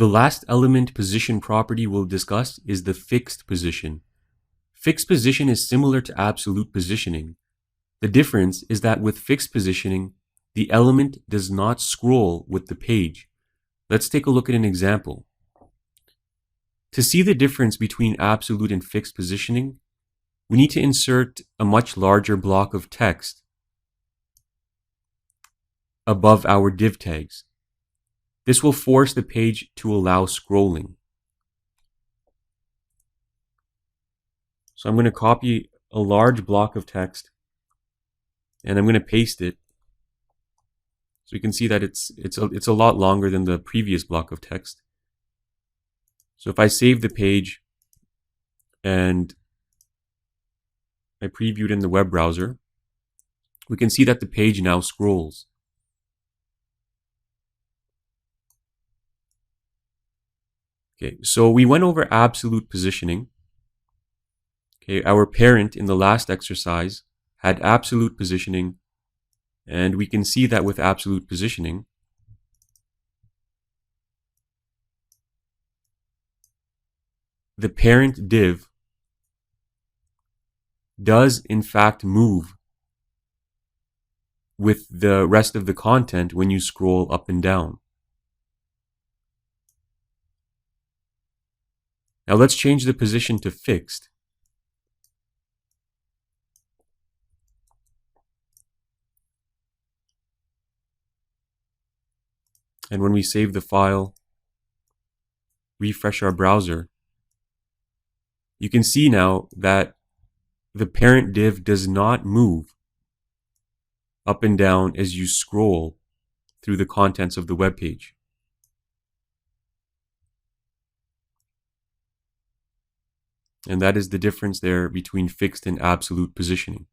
The last element position property we'll discuss is the fixed position. Fixed position is similar to absolute positioning. The difference is that with fixed positioning, the element does not scroll with the page. Let's take a look at an example. To see the difference between absolute and fixed positioning, we need to insert a much larger block of text above our div tags. This will force the page to allow scrolling. So I'm going to copy a large block of text and I'm going to paste it. So you can see that it's a lot longer than the previous block of text. So if I save the page and I preview it in the web browser, we can see that the page now scrolls. Okay, so we went over absolute positioning. Okay, our parent in the last exercise had absolute positioning, and we can see that with absolute positioning, the parent div does in fact move with the rest of the content when you scroll up and down. Now let's change the position to fixed. And when we save the file, refresh our browser, you can see now that the parent div does not move up and down as you scroll through the contents of the web page. And that is the difference there between fixed and absolute positioning.